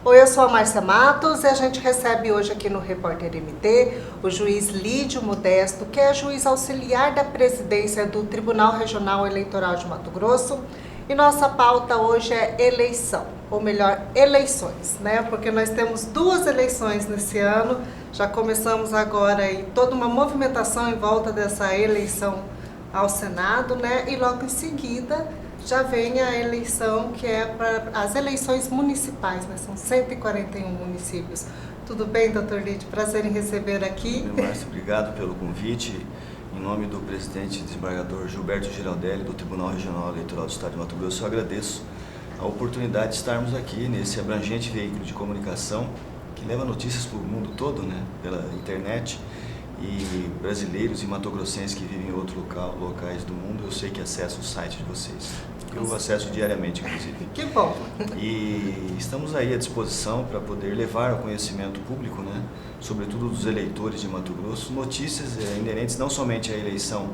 Oi, eu sou a Márcia Matos e a gente recebe hoje aqui no Repórter MT o juiz Lídio Modesto, que é juiz auxiliar da presidência do Tribunal Regional Eleitoral de Mato Grosso. E nossa pauta hoje é eleição, ou melhor, eleições, né? Porque nós temos duas eleições nesse ano, já começamos agora aí toda uma movimentação em volta dessa eleição ao Senado, né? E logo em seguida já vem a eleição que é para as eleições municipais, né? São 141 municípios. Tudo bem, doutor Lídio? Prazer em receber aqui. Tudo bem, Márcia, obrigado pelo convite. Em nome do presidente desembargador Gilberto Giraldelli, do Tribunal Regional Eleitoral do Estado de Mato Grosso, eu agradeço a oportunidade de estarmos aqui nesse abrangente veículo de comunicação que leva notícias para o mundo todo, né, pela internet, e brasileiros e matogrossenses que vivem em outros locais do mundo, eu sei que acessam o site de vocês. Eu acesso diariamente, inclusive. Que bom! E estamos aí à disposição para poder levar ao conhecimento público, né, sobretudo dos eleitores de Mato Grosso, notícias inerentes não somente à eleição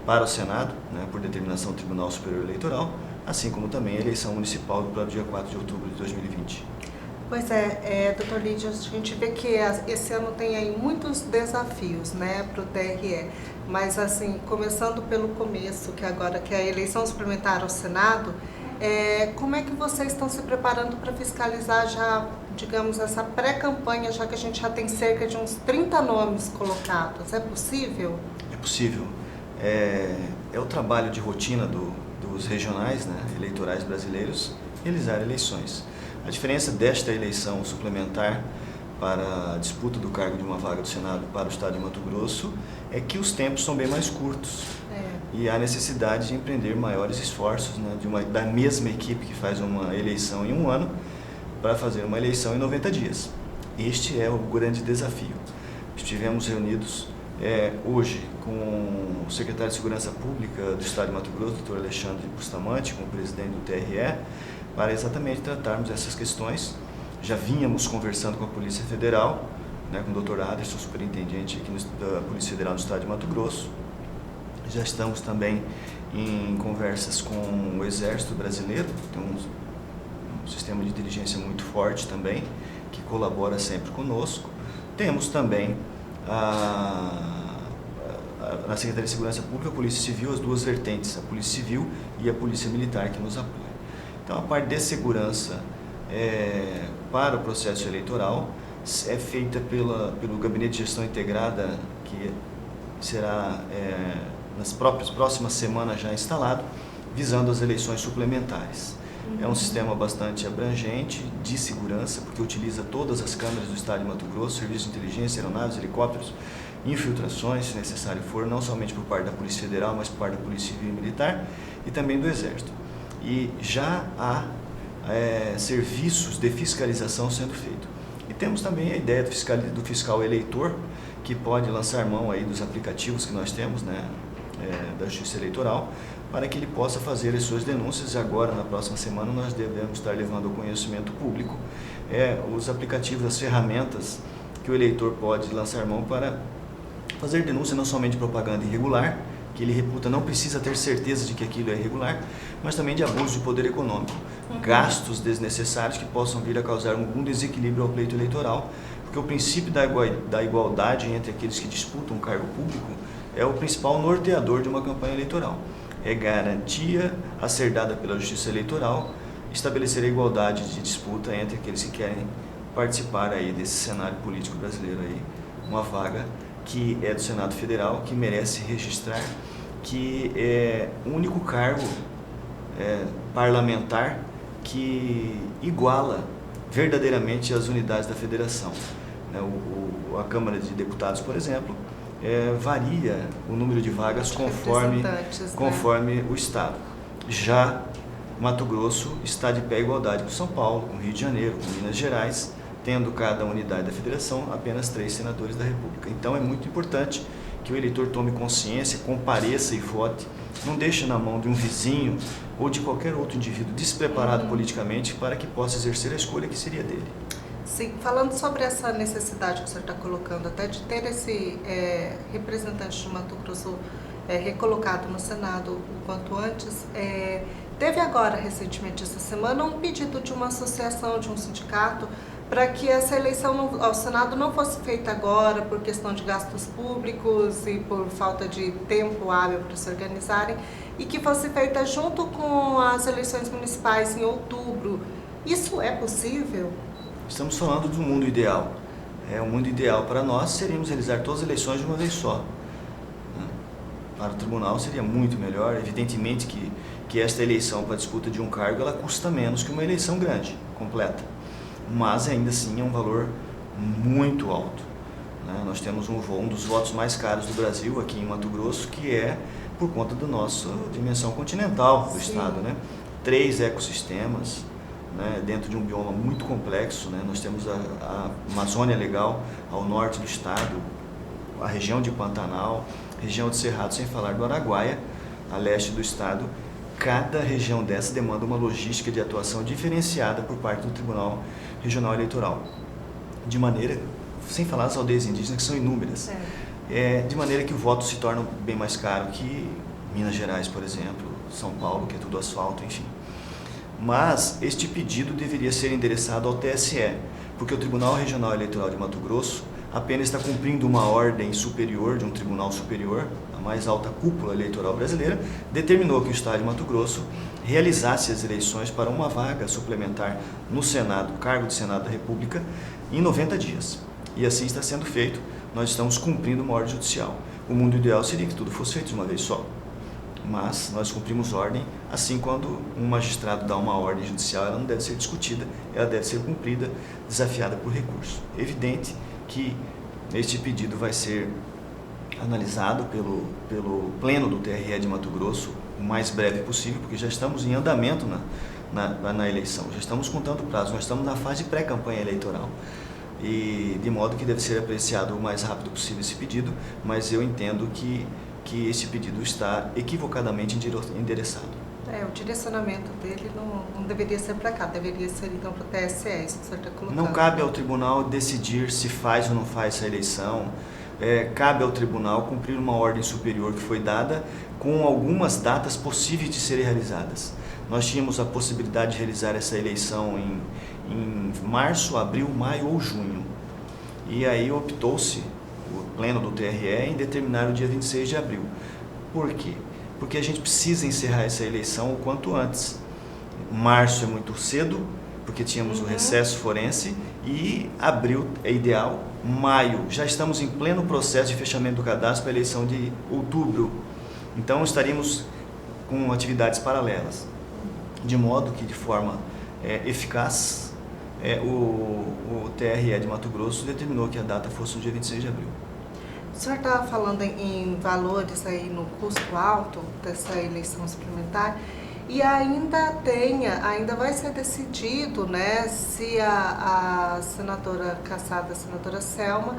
para o Senado, né, por determinação do Tribunal Superior Eleitoral, assim como também a eleição municipal para o dia 4 de outubro de 2020. Pois doutor Lídio, a gente vê que esse ano tem aí muitos desafios, né, para o TRE, mas assim, começando pelo começo, que agora que é a eleição suplementar ao Senado, como é que vocês estão se preparando para fiscalizar já, digamos, essa pré-campanha, já que a gente já tem cerca de uns 30 nomes colocados? É possível? É possível. É o trabalho de rotina dos regionais, né, eleitorais brasileiros, realizar eleições. A diferença desta eleição suplementar para a disputa do cargo de uma vaga do Senado para o Estado de Mato Grosso é que os tempos são bem mais curtos e há necessidade de empreender maiores esforços, né, da mesma equipe que faz uma eleição em um ano para fazer uma eleição em 90 dias. Este é o grande desafio. Estivemos reunidos hoje com o secretário de Segurança Pública do Estado de Mato Grosso, Dr. Alexandre Bustamante, com o presidente do TRE, para exatamente tratarmos essas questões. Já vínhamos conversando com a Polícia Federal, né, com o Dr. Aderson, superintendente aqui da Polícia Federal do Estado de Mato Grosso. Já estamos também em conversas com o Exército Brasileiro, tem um sistema de inteligência muito forte também, que colabora sempre conosco. Temos também na Secretaria de Segurança Pública, a Polícia Civil, as duas vertentes, a Polícia Civil e a Polícia Militar, que nos apoia. Então, a parte de segurança para o processo eleitoral é feita pelo Gabinete de Gestão Integrada, que será nas próximas semanas já instalado, visando as eleições suplementares. É um sistema bastante abrangente de segurança, porque utiliza todas as câmeras do Estado de Mato Grosso, serviços de inteligência, aeronaves, helicópteros, infiltrações, se necessário for, não somente por parte da Polícia Federal, mas por parte da Polícia Civil e Militar e também do Exército. E já há serviços de fiscalização sendo feitos. E temos também a ideia do fiscal eleitor, que pode lançar mão aí dos aplicativos que nós temos, né, da Justiça Eleitoral, para que ele possa fazer as suas denúncias. E agora, na próxima semana, nós devemos estar levando ao conhecimento público os aplicativos, as ferramentas que o eleitor pode lançar mão para fazer denúncia, não somente de propaganda irregular, que ele reputa não precisa ter certeza de que aquilo é irregular, mas também de abuso de poder econômico, gastos desnecessários que possam vir a causar algum desequilíbrio ao pleito eleitoral, porque o princípio da igualdade entre aqueles que disputam um cargo público é o principal norteador de uma campanha eleitoral. É garantia a ser dada pela Justiça Eleitoral estabelecer a igualdade de disputa entre aqueles que querem participar aí desse cenário político brasileiro aí, uma vaga que é do Senado Federal, que merece registrar que é o único cargo parlamentar que iguala verdadeiramente as unidades da federação. A Câmara de Deputados, por exemplo, varia o número de vagas conforme o Estado. Já Mato Grosso está de pé à igualdade com São Paulo, com Rio de Janeiro, com Minas Gerais, tendo cada unidade da federação apenas 3 senadores da República. Então é muito importante que o eleitor tome consciência, compareça e vote, não deixe na mão de um vizinho ou de qualquer outro indivíduo despreparado politicamente para que possa exercer a escolha que seria dele. Sim, falando sobre essa necessidade que o senhor está colocando, até de ter esse representante de Mato Grosso recolocado no Senado o quanto antes. Teve agora, recentemente, essa semana, um pedido de uma associação, de um sindicato, para que essa eleição ao Senado não fosse feita agora por questão de gastos públicos e por falta de tempo hábil para se organizarem, e que fosse feita junto com as eleições municipais em outubro. Isso é possível? Estamos falando de um mundo ideal. Um mundo ideal para nós seríamos realizar todas as eleições de uma vez só. Para o tribunal seria muito melhor. Evidentemente que esta eleição para a disputa de um cargo ela custa menos que uma eleição grande, completa. Mas ainda assim é um valor muito alto. Nós temos um dos votos mais caros do Brasil, aqui em Mato Grosso, que é por conta da nossa dimensão continental do estado. 3 ecossistemas, dentro de um bioma muito complexo. Nós temos a Amazônia Legal ao norte do estado, a região de Pantanal, região de Cerrado, sem falar do Araguaia, a leste do estado. Cada região dessa demanda uma logística de atuação diferenciada por parte do Tribunal Regional Eleitoral. De maneira, sem falar das aldeias indígenas, que são inúmeras, de maneira que o voto se torna bem mais caro que Minas Gerais, por exemplo, São Paulo, que é tudo asfalto, enfim. Mas este pedido deveria ser endereçado ao TSE, porque o Tribunal Regional Eleitoral de Mato Grosso apenas está cumprindo uma ordem superior de um tribunal superior, a mais alta cúpula eleitoral brasileira, determinou que o Estado de Mato Grosso realizasse as eleições para uma vaga suplementar no Senado, cargo de Senado da República, em 90 dias. E assim está sendo feito, nós estamos cumprindo uma ordem judicial. O mundo ideal seria que tudo fosse feito de uma vez só. Mas nós cumprimos ordem, assim quando um magistrado dá uma ordem judicial, ela não deve ser discutida, ela deve ser cumprida, desafiada por recurso. É evidente que este pedido vai ser analisado pelo Pleno do TRE de Mato Grosso o mais breve possível, porque já estamos em andamento na eleição, já estamos contando prazo, nós estamos na fase de pré-campanha eleitoral. E de modo que deve ser apreciado o mais rápido possível esse pedido, mas eu entendo que esse pedido está equivocadamente endereçado. O direcionamento dele não deveria ser para cá, deveria ser então para o TSE, isso que o senhor está colocando. Não cabe ao tribunal decidir se faz ou não faz essa eleição, cabe ao tribunal cumprir uma ordem superior que foi dada com algumas datas possíveis de serem realizadas. Nós tínhamos a possibilidade de realizar essa eleição em março, abril, maio ou junho. E aí optou-se, o Pleno do TRE, em determinar o dia 26 de abril. Por quê? Porque a gente precisa encerrar essa eleição o quanto antes. Março é muito cedo, porque tínhamos o recesso forense, e abril é ideal. Maio, já estamos em pleno processo de fechamento do cadastro para a eleição de outubro. Então estaríamos com atividades paralelas. De modo que, de forma eficaz, o TRE de Mato Grosso determinou que a data fosse no dia 26 de abril. O senhor estava falando em valores aí no custo alto dessa eleição suplementar e ainda vai ser decidido, se a senadora cassada, a senadora Selma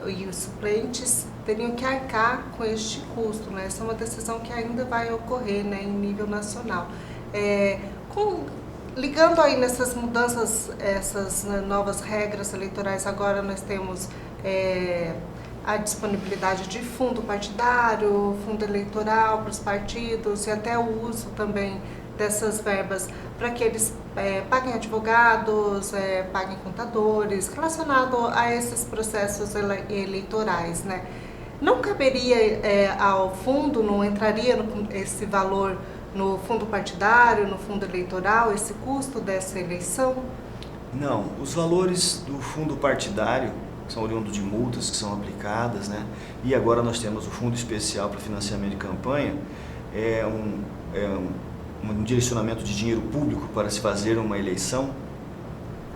e os suplentes teriam que arcar com este custo, Essa é uma decisão que ainda vai ocorrer, em nível nacional. Ligando aí nessas mudanças, essas novas regras eleitorais, agora nós temos a disponibilidade de fundo partidário, fundo eleitoral para os partidos e até o uso também dessas verbas para que eles paguem advogados, paguem contadores, relacionado a esses processos eleitorais, Não caberia ao fundo, não entraria esse valor no fundo partidário, no fundo eleitoral, esse custo dessa eleição? Não, os valores do fundo partidário são oriundos de multas que são aplicadas, E agora nós temos o Fundo Especial para Financiamento de Campanha, um direcionamento de dinheiro público para se fazer uma eleição.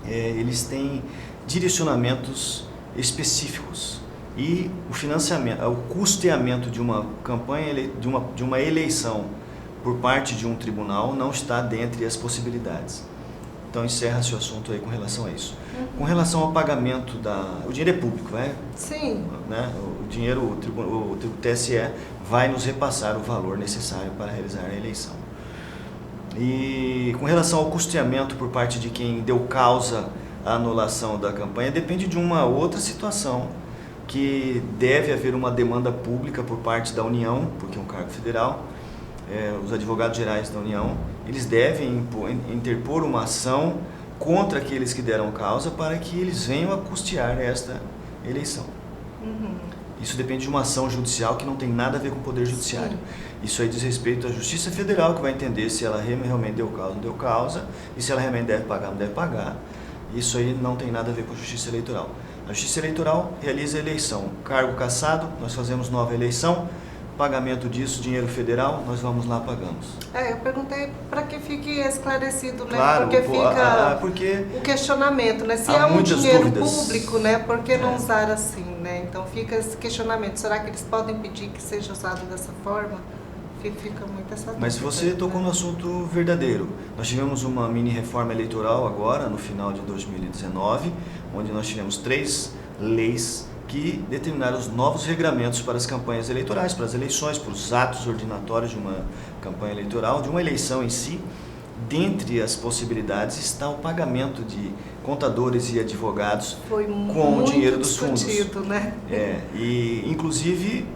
Eles têm direcionamentos específicos e o financiamento, o custeamento de uma campanha, de uma eleição por parte de um tribunal não está dentre as possibilidades. Então encerra-se o assunto aí com relação a isso. Com relação ao pagamento o dinheiro é público, Sim. O dinheiro, o TSE vai nos repassar o valor necessário para realizar a eleição. E com relação ao custeamento por parte de quem deu causa à anulação da campanha, depende de uma outra situação. que deve haver uma demanda pública por parte da União, porque é um cargo federal, os advogados gerais da União, eles devem interpor uma ação contra aqueles que deram causa para que eles venham a custear esta eleição. Isso depende de uma ação judicial que não tem nada a ver com o Poder Judiciário. Sim. Isso aí diz respeito à Justiça Federal, que vai entender se ela realmente deu causa ou não deu causa, e se ela realmente deve pagar ou não deve pagar. Isso aí não tem nada a ver com a Justiça Eleitoral. A Justiça Eleitoral realiza a eleição. Cargo cassado, nós fazemos nova eleição. Pagamento disso, dinheiro federal, nós vamos lá, pagamos. Eu perguntei para que fique esclarecido, né? Claro, porque fica porque o questionamento, né? Se há é um muitas dinheiro dúvidas. público, né? Por que não usar assim, né? Então fica esse questionamento. Será que eles podem pedir que seja usado dessa forma? Fica muito essa dúvida. Mas você tocou no assunto verdadeiro. Nós tivemos uma mini reforma eleitoral agora, no final de 2019, onde nós tivemos 3 leis que determinaram os novos regramentos para as campanhas eleitorais, para as eleições, para os atos ordinatórios de uma campanha eleitoral, de uma eleição em si. Dentre as possibilidades está o pagamento de contadores e advogados com o dinheiro dos fundos. Né? E inclusive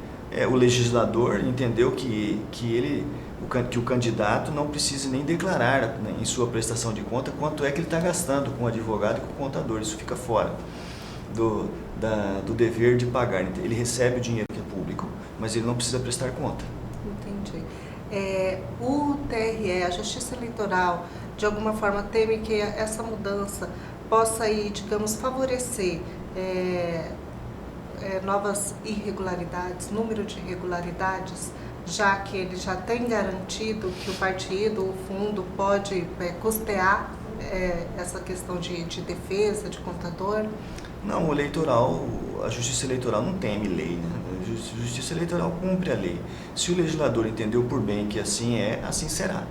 o legislador entendeu que o candidato não precisa nem declarar, né, em sua prestação de conta quanto é que ele está gastando com o advogado e com o contador. Isso fica fora do dever de pagar. Ele recebe o dinheiro que é público, mas ele não precisa prestar conta. Entendi. O TRE, a Justiça Eleitoral, de alguma forma teme que essa mudança possa aí, digamos, favorecer novas irregularidades, número de irregularidades, já que ele já tem garantido que o partido, o fundo, pode custear essa questão de defesa, de contador? Não, a Justiça Eleitoral não teme lei, né? A Justiça Eleitoral cumpre a lei. Se o legislador entendeu por bem que assim assim será.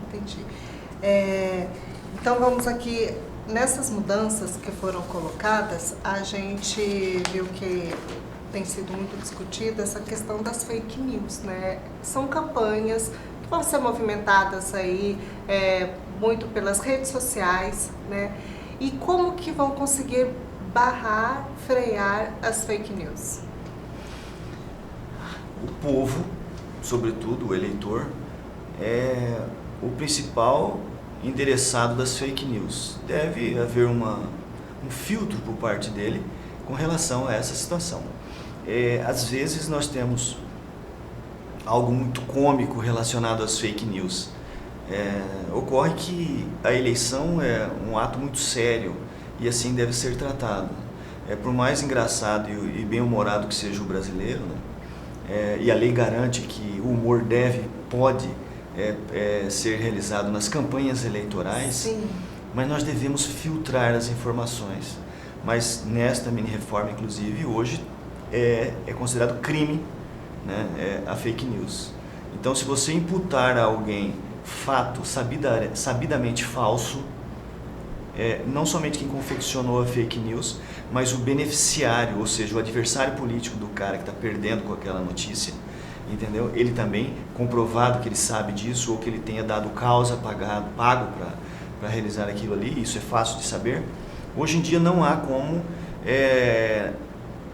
Entendi. Então vamos aqui, nessas mudanças que foram colocadas, a gente viu que tem sido muito discutida essa questão das fake news, né? São campanhas que vão ser movimentadas aí muito pelas redes sociais, né? E como que vão conseguir barrar, frear as fake news? O povo, sobretudo o eleitor, é o principal endereçado das fake news. Deve haver um filtro por parte dele com relação a essa situação. Às vezes nós temos algo muito cômico relacionado às fake news. Ocorre que a eleição é um ato muito sério e assim deve ser tratado. Por mais engraçado e bem-humorado que seja o brasileiro, né? E a lei garante que o humor pode ser realizado nas campanhas eleitorais. Sim. Mas nós devemos filtrar as informações. Mas nesta mini-reforma, inclusive, hoje é considerado crime, né, a fake news. Então, se você imputar a alguém fato sabidamente falso, não somente quem confeccionou a fake news, mas o beneficiário, ou seja, o adversário político do cara que está perdendo com aquela notícia, entendeu? Ele também, comprovado que ele sabe disso, ou que ele tenha dado causa, pago para realizar aquilo ali, isso é fácil de saber. Hoje em dia não há como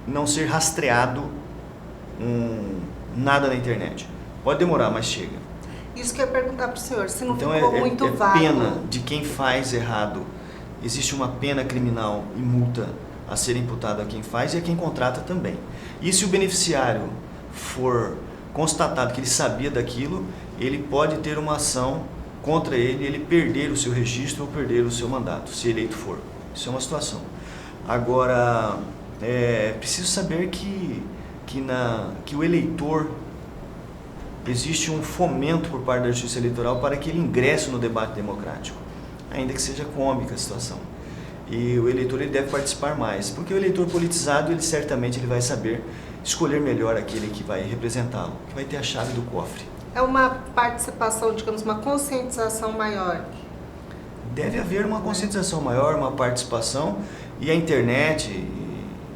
não ser rastreado nada na internet. Pode demorar, mas chega. Isso que eu ia perguntar para o senhor, se não então ficou muito vago. Pena de quem faz errado. Existe uma pena criminal e multa a ser imputada a quem faz e a quem contrata também. E se o beneficiário for constatado que ele sabia daquilo, ele pode ter uma ação contra ele perder o seu registro ou perder o seu mandato, se eleito for. Isso é uma situação. Agora, preciso saber que o eleitor, existe um fomento por parte da Justiça Eleitoral para que ele ingresse no debate democrático, ainda que seja cômica a situação. E o eleitor ele deve participar mais, porque o eleitor politizado, ele certamente vai saber escolher melhor aquele que vai representá-lo, que vai ter a chave do cofre. É uma participação, digamos, uma conscientização maior? Deve haver uma conscientização maior, uma participação, e a internet,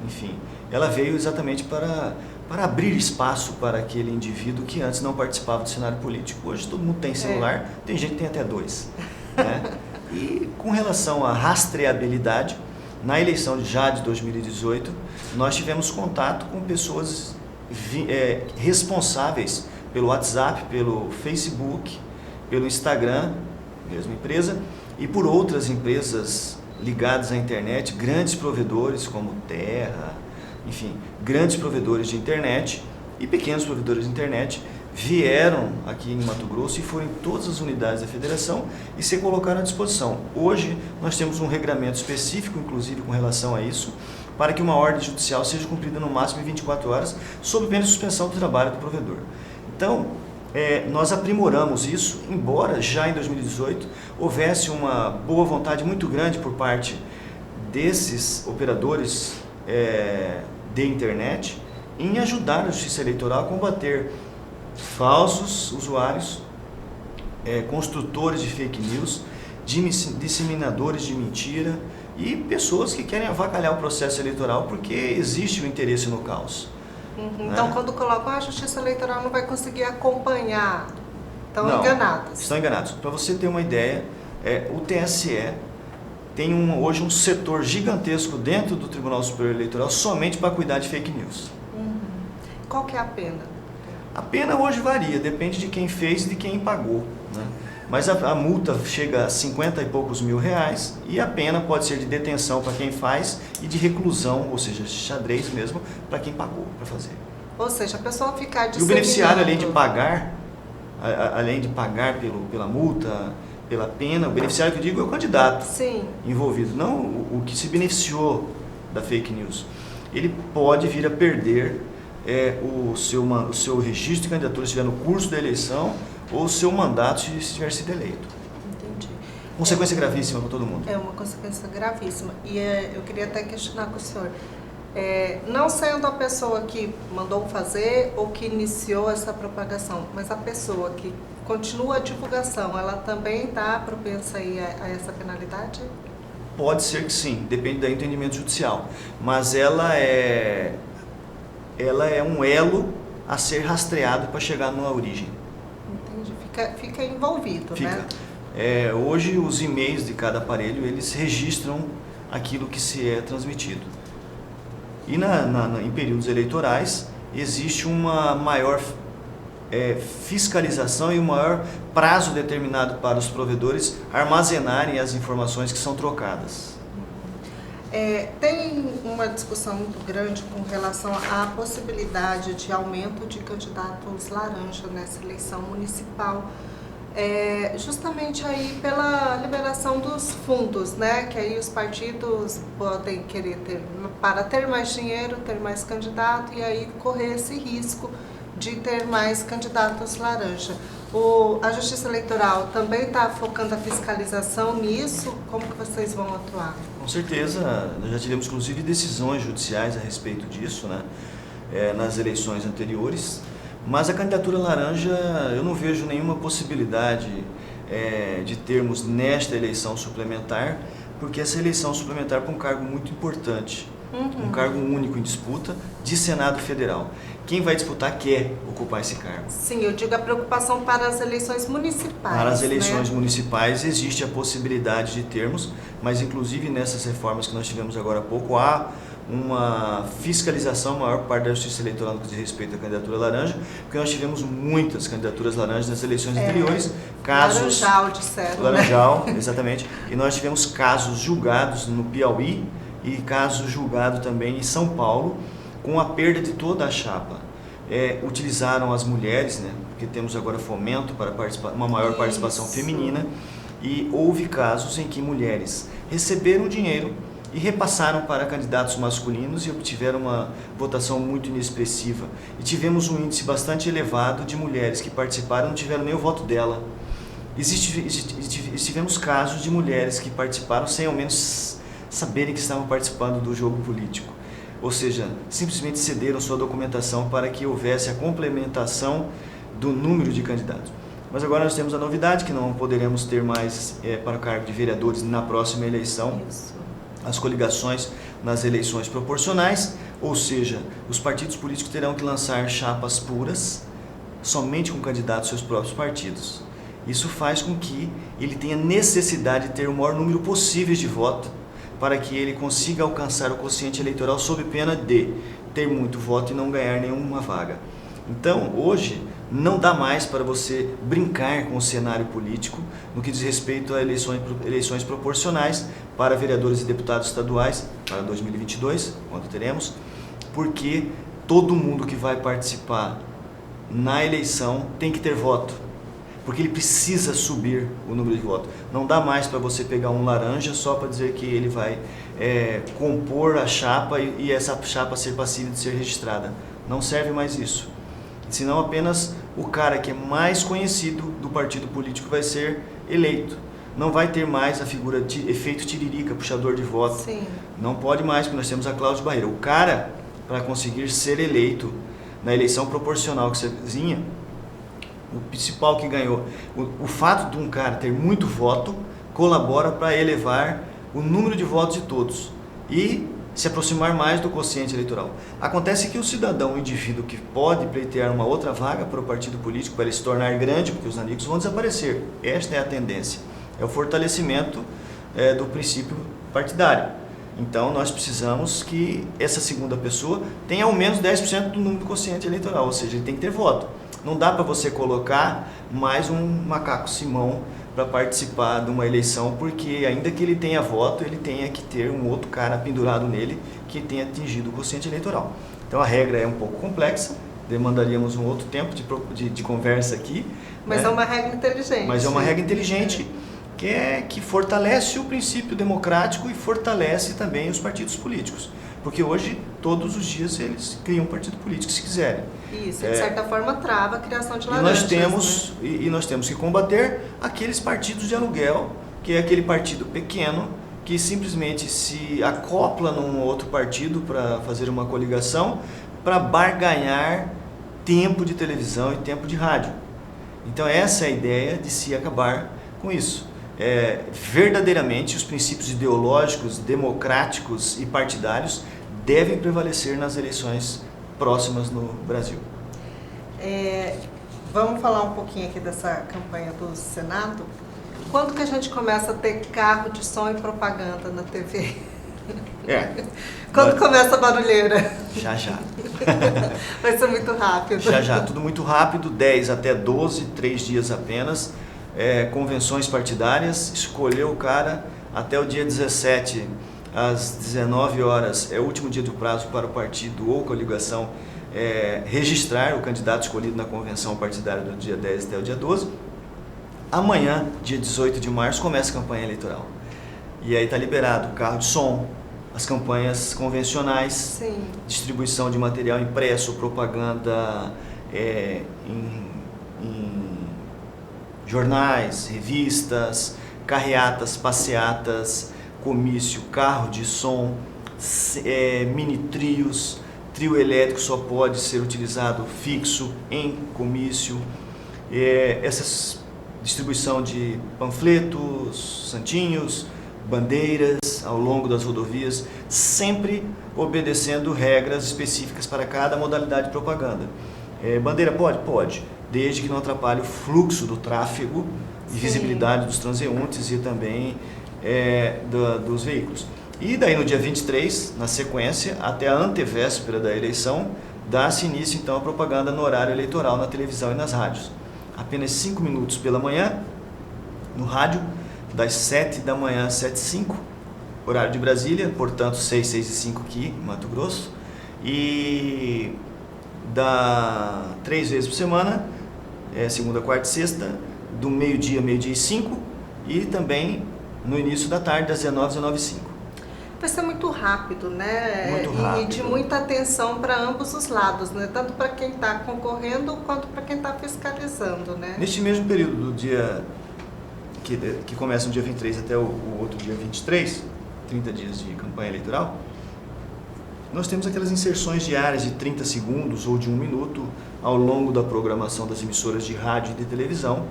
enfim, ela veio exatamente para abrir espaço para aquele indivíduo que antes não participava do cenário político. Hoje todo mundo tem celular, tem gente que tem até 2. Né? E com relação à rastreabilidade, na eleição já de 2018, nós tivemos contato com pessoas responsáveis pelo WhatsApp, pelo Facebook, pelo Instagram, mesma empresa, e por outras empresas ligadas à internet, grandes provedores como Terra, enfim, grandes provedores de internet e pequenos provedores de internet vieram aqui em Mato Grosso e foram em todas as unidades da federação e se colocaram à disposição. Hoje nós temos um regramento específico, inclusive com relação a isso, para que uma ordem judicial seja cumprida no máximo em 24 horas, sob pena de suspensão do trabalho do provedor. Então, nós aprimoramos isso, embora já em 2018 houvesse uma boa vontade muito grande por parte desses operadores de internet em ajudar a Justiça Eleitoral a combater falsos usuários, construtores de fake news, disseminadores de mentira e pessoas que querem avacalhar o processo eleitoral porque existe o interesse no caos. Então, né? quando colocam a Justiça Eleitoral não vai conseguir acompanhar, estão Não, enganados. Estão enganados. Para você ter uma ideia, o TSE tem hoje um setor gigantesco dentro do Tribunal Superior Eleitoral somente para cuidar de fake news. Qual que é a pena? A pena hoje varia, depende de quem fez e de quem pagou, né? Mas a multa chega a 50 e poucos mil reais e a pena pode ser de detenção para quem faz e de reclusão, ou seja, xadrez mesmo, para quem pagou para fazer. Ou seja, a pessoa ficar E o disseminando... beneficiário, além de pagar pela multa, pela pena, o beneficiário que eu digo é o candidato Sim. envolvido, não o que se beneficiou da fake news. Ele pode vir a perder o seu registro de candidatura se estiver no curso da eleição ou o seu mandato se tiver sido eleito. Entendi. Consequência gravíssima para todo mundo. É uma consequência gravíssima. E eu queria até questionar com o senhor. Não sendo a pessoa que mandou fazer ou que iniciou essa propagação, mas a pessoa que continua a divulgação, ela também está propensa aí a essa penalidade? Pode ser que sim, depende do entendimento judicial. Mas ela é um elo a ser rastreado para chegar numa origem. Entendi. Fica envolvido, Fica. né? Hoje os e-mails de cada aparelho, eles registram aquilo que se é transmitido. E em períodos eleitorais existe uma maior fiscalização e um maior prazo determinado para os provedores armazenarem as informações que são trocadas. Tem uma discussão muito grande com relação à possibilidade de aumento de candidatos laranja nessa eleição municipal, justamente aí pela liberação dos fundos, né? Que aí os partidos podem querer para ter mais dinheiro, ter mais candidato e aí correr esse risco de ter mais candidatos laranja. A Justiça Eleitoral também está focando a fiscalização nisso? Como que vocês vão atuar? Com certeza, nós já tivemos inclusive decisões judiciais a respeito disso, né? Nas eleições anteriores, mas a candidatura laranja eu não vejo nenhuma possibilidade de termos nesta eleição suplementar, porque essa eleição suplementar é para um cargo muito importante, um cargo único em disputa de Senado Federal. Quem vai disputar quer ocupar esse cargo. Sim, eu digo a preocupação para as eleições municipais. Para as eleições né? municipais existe a possibilidade de termos, mas inclusive nessas reformas que nós tivemos agora há pouco, há uma fiscalização maior por parte da Justiça Eleitoral no que diz respeito à candidatura laranja, porque nós tivemos muitas candidaturas laranjas nas eleições anteriores, casos... Laranjal, disseram, Laranjal, né? exatamente. E nós tivemos casos julgados no Piauí e casos julgados também em São Paulo, com a perda de toda a chapa. Utilizaram as mulheres, né, porque temos agora fomento para uma maior participação feminina, e houve casos em que mulheres receberam dinheiro e repassaram para candidatos masculinos e obtiveram uma votação muito inexpressiva. E tivemos um índice bastante elevado de mulheres que participaram e não tiveram nem o voto dela. Tivemos casos de mulheres que participaram sem ao menos saberem que estavam participando do jogo político. Ou seja, simplesmente cederam sua documentação para que houvesse a complementação do número de candidatos. Mas agora nós temos a novidade que não poderemos ter mais para o cargo de vereadores na próxima eleição. Isso. As coligações nas eleições proporcionais, ou seja, os partidos políticos terão que lançar chapas puras, somente com candidatos dos seus próprios partidos. Isso faz com que ele tenha necessidade de ter o maior número possível de voto para que ele consiga alcançar o quociente eleitoral sob pena de ter muito voto e não ganhar nenhuma vaga. Então, hoje, não dá mais para você brincar com o cenário político no que diz respeito a eleições proporcionais para vereadores e deputados estaduais para 2022, quando teremos, porque todo mundo que vai participar na eleição tem que ter voto, porque ele precisa subir o número de votos. Não dá mais para você pegar um laranja só para dizer que ele vai compor a chapa e essa chapa ser passível de ser registrada. Não serve mais isso. Senão apenas o cara que é mais conhecido do partido político vai ser eleito. Não vai ter mais a figura de efeito tiririca, puxador de voto. Sim. Não pode mais, porque nós temos a cláusula de barreira. O cara, para conseguir ser eleito na eleição proporcional que você vizinha, o principal que ganhou, o fato de um cara ter muito voto colabora para elevar o número de votos de todos e se aproximar mais do quociente eleitoral. Acontece que o cidadão, o indivíduo que pode pleitear uma outra vaga para o partido político, para ele se tornar grande, porque os amigos vão desaparecer. Esta é a tendência. É o fortalecimento do princípio partidário. Então, nós precisamos que essa segunda pessoa tenha ao menos 10% do número do quociente eleitoral, ou seja, ele tem que ter voto. Não dá para você colocar mais um macaco Simão para participar de uma eleição, porque ainda que ele tenha voto, ele tenha que ter um outro cara pendurado nele que tenha atingido o quociente eleitoral. Então a regra é um pouco complexa, demandaríamos um outro tempo de conversa aqui. Mas né? é uma regra inteligente. Mas é uma regra inteligente que fortalece o princípio democrático e fortalece também os partidos políticos. Porque hoje, todos os dias, eles criam um partido político se quiserem. Isso, de certa forma, trava a criação de E laranjas. nós temos que combater aqueles partidos de aluguel, que é aquele partido pequeno, que simplesmente se acopla num outro partido para fazer uma coligação, para barganhar tempo de televisão e tempo de rádio. Então essa é a ideia de se acabar com isso. Verdadeiramente os princípios ideológicos, democráticos e partidários devem prevalecer nas eleições próximas no Brasil. Vamos falar um pouquinho aqui dessa campanha do Senado. Quando que a gente começa a ter carro de som e propaganda na TV? Quando começa a barulheira? Já, já. Vai ser muito rápido. Já, já. Tudo muito rápido, 10 até 12, 3 dias apenas. Convenções partidárias, escolher o cara até o dia 17, às 19 horas, é o último dia do prazo para o partido ou coligação registrar o candidato escolhido na convenção partidária do dia 10 até o dia 12. Amanhã, dia 18 de março, começa a campanha eleitoral. E aí está liberado o carro de som, as campanhas convencionais, Sim. distribuição de material impresso, propaganda em jornais, revistas, carreatas, passeatas, comício, carro de som, mini trios, trio elétrico só pode ser utilizado fixo em comício, essa distribuição de panfletos, santinhos, bandeiras ao longo das rodovias, sempre obedecendo regras específicas para cada modalidade de propaganda. Bandeira pode? Pode, desde que não atrapalhe o fluxo do tráfego e visibilidade dos transeuntes e também dos veículos. E daí no dia 23, na sequência, até a antevéspera da eleição, dá-se início então a propaganda no horário eleitoral na televisão e nas rádios. Apenas 5 minutos pela manhã, no rádio, das 7 da manhã às 7h05, horário de Brasília, portanto 6, 6 e 5 aqui em Mato Grosso, e dá 3 vezes por semana, segunda, quarta e sexta, do meio-dia, meio-dia e 5, e também no início da tarde, das 19 às 19h05. Vai ser muito rápido, né? Muito rápido. E de muita atenção para ambos os lados, né? Tanto para quem está concorrendo quanto para quem está fiscalizando, né? Neste mesmo período do dia que começa no dia 23 até o outro dia 23, 30 dias de campanha eleitoral, nós temos aquelas inserções diárias de 30 segundos ou de 1 minuto ao longo da programação das emissoras de rádio e de televisão,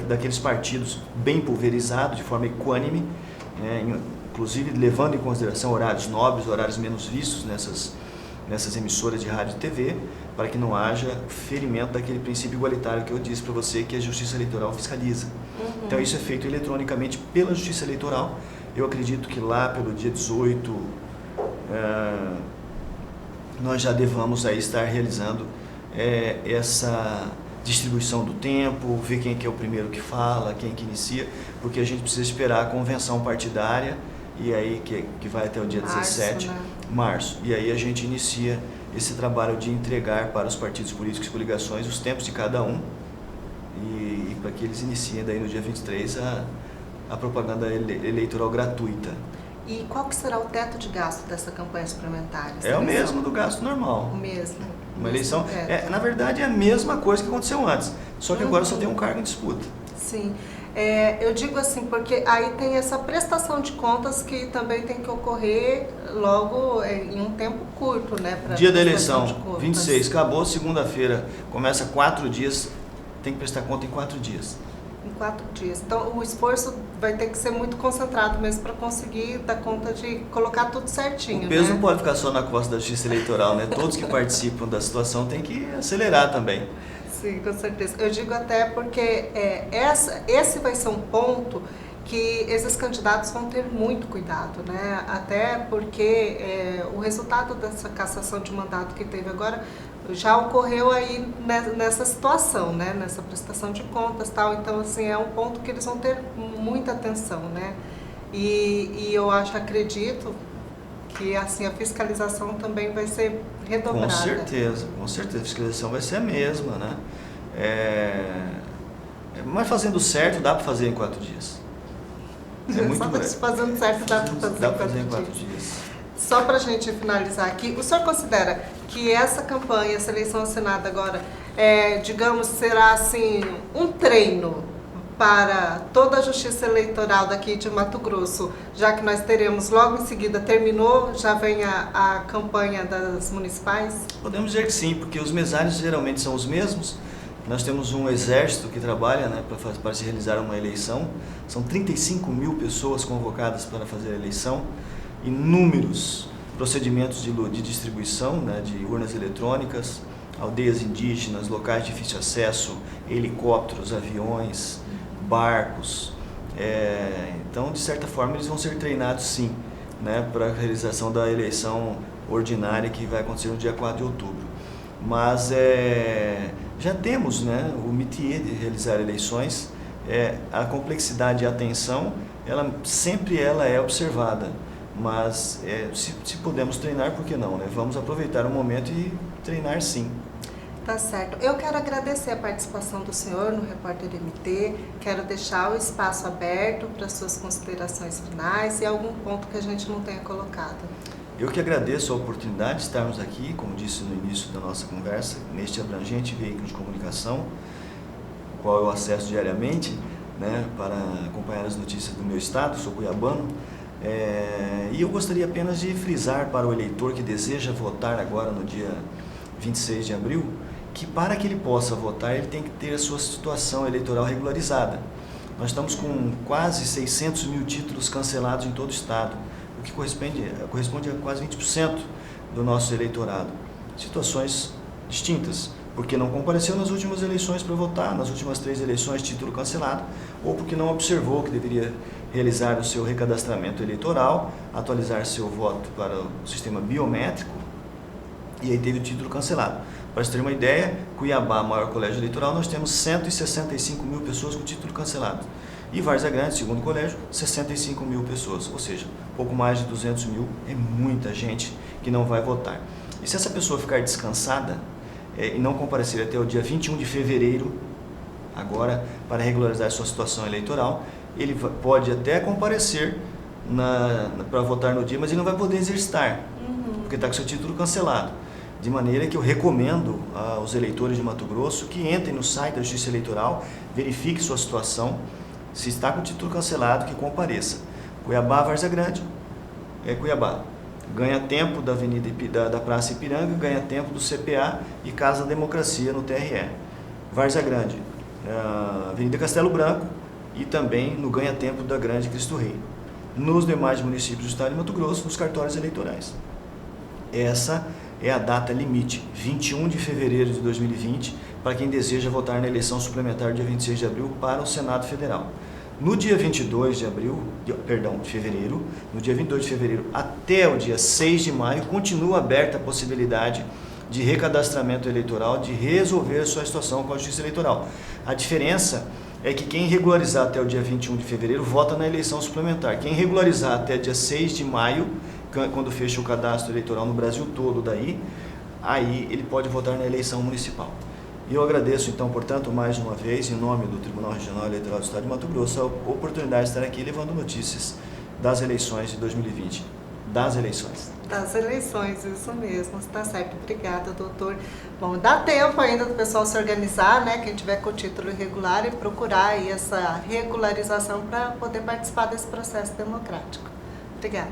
daqueles partidos bem pulverizados, de forma equânime, inclusive levando em consideração horários nobres, horários menos vistos nessas emissoras de rádio e TV, para que não haja ferimento daquele princípio igualitário que eu disse para você que a Justiça Eleitoral fiscaliza. Então isso é feito eletronicamente pela Justiça Eleitoral Eu acredito que lá pelo dia 18 nós já devamos aí estar realizando essa distribuição do tempo, ver quem que é o primeiro que fala, quem que inicia, porque a gente precisa esperar a convenção partidária, e aí que vai até o dia 17 de março. E aí a gente inicia esse trabalho de entregar para os partidos políticos e coligações os tempos de cada um, e para que eles iniciem daí no dia 23 a propaganda eleitoral gratuita. E qual que será o teto de gasto dessa campanha suplementar? É o mesmo do gasto normal. O mesmo. Uma eleição, na verdade, é a mesma coisa que aconteceu antes, só que agora só tem um cargo em disputa. Sim. Eu digo assim, porque aí tem essa prestação de contas que também tem que ocorrer logo em um tempo curto, né? Dia da eleição, 26, acabou, segunda-feira, começa 4 dias, tem que prestar conta em 4 dias. Em 4 dias. Então, o esforço vai ter que ser muito concentrado mesmo para conseguir dar conta de colocar tudo certinho. O peso não pode ficar só na costa da Justiça Eleitoral, né? Todos que participam da situação têm que acelerar também. Sim, com certeza. Eu digo até porque esse vai ser um ponto que esses candidatos vão ter muito cuidado, né? Até porque o resultado dessa cassação de mandato que teve agora já ocorreu aí nessa situação, né? Nessa prestação de contas e tal. Então, assim, é um ponto que eles vão ter muita atenção, né? E eu acredito que assim a fiscalização também vai ser redobrada. Com certeza, a fiscalização vai ser a mesma, né? Mas fazendo certo dá para fazer em 4 dias. É muito breve. Fazendo certo dá para fazer em 4 dias. Só para a gente finalizar aqui, o senhor considera que essa campanha, essa eleição ao Senado agora, digamos, será assim um treino para toda a Justiça Eleitoral daqui de Mato Grosso, já que nós teremos logo em seguida, terminou, já vem a campanha das municipais? Podemos dizer que sim, porque os mesários geralmente são os mesmos. Nós temos um exército que trabalha, né, para se realizar uma eleição. São 35 mil pessoas convocadas para fazer a eleição, inúmeros procedimentos de distribuição, né, de urnas eletrônicas, aldeias indígenas, locais de difícil acesso, helicópteros, aviões, barcos. Então, de certa forma, eles vão ser treinados sim, né, para a realização da eleição ordinária que vai acontecer no dia 4 de outubro. Mas já temos, né, o métier de realizar eleições, a complexidade e a atenção, ela sempre é observada, mas se podemos treinar, por que não, né? Vamos aproveitar o momento e treinar sim. Tá certo. Eu quero agradecer a participação do senhor no Repórter MT, quero deixar o espaço aberto para suas considerações finais e algum ponto que a gente não tenha colocado. Eu que agradeço a oportunidade de estarmos aqui, como disse no início da nossa conversa, neste abrangente veículo de comunicação, o qual eu acesso diariamente, né, para acompanhar as notícias do meu estado, sou cuiabano, e eu gostaria apenas de frisar para o eleitor que deseja votar agora no dia 26 de abril, que para que ele possa votar, ele tem que ter a sua situação eleitoral regularizada. Nós estamos com quase 600 mil títulos cancelados em todo o estado, o que corresponde a quase 20% do nosso eleitorado. Situações distintas, porque não compareceu nas últimas eleições para votar, nas últimas 3 eleições título cancelado, ou porque não observou que deveria realizar o seu recadastramento eleitoral, atualizar seu voto para o sistema biométrico, e aí teve o título cancelado. Para você ter uma ideia, Cuiabá, maior colégio eleitoral, nós temos 165 mil pessoas com título cancelado. E Várzea Grande, segundo colégio, 65 mil pessoas, ou seja, pouco mais de 200 mil, é muita gente que não vai votar. E se essa pessoa ficar descansada e não comparecer até o dia 21 de fevereiro, agora, para regularizar sua situação eleitoral, ele pode até comparecer para votar no dia, mas ele não vai poder exercitar, porque está com seu título cancelado. De maneira que eu recomendo aos eleitores de Mato Grosso que entrem no site da Justiça Eleitoral, verifiquem sua situação, se está com o título cancelado, que compareça. Cuiabá, Várzea Grande, Cuiabá. Ganha tempo da da Praça Ipiranga, ganha tempo do CPA e Casa Democracia no TRE. Várzea Grande, Avenida Castelo Branco e também no ganha tempo da Grande Cristo Rei. Nos demais municípios do estado de Mato Grosso, nos cartórios eleitorais. Essa é a data limite, 21 de fevereiro de 2020, para quem deseja votar na eleição suplementar dia 26 de abril para o Senado Federal. No dia 22 de fevereiro, no dia 22 de fevereiro até o dia 6 de maio, continua aberta a possibilidade de recadastramento eleitoral, de resolver sua situação com a Justiça Eleitoral. A diferença é que quem regularizar até o dia 21 de fevereiro vota na eleição suplementar. Quem regularizar até dia 6 de maio, quando fecha o cadastro eleitoral no Brasil todo aí ele pode votar na eleição municipal. E eu agradeço, então, portanto, mais uma vez, em nome do Tribunal Regional Eleitoral do Estado de Mato Grosso, a oportunidade de estar aqui levando notícias das eleições de 2020. Das eleições, isso mesmo, está certo. Obrigada, doutor. Bom, dá tempo ainda do pessoal se organizar, né? Quem tiver com o título irregular e procurar aí essa regularização para poder participar desse processo democrático. Obrigada.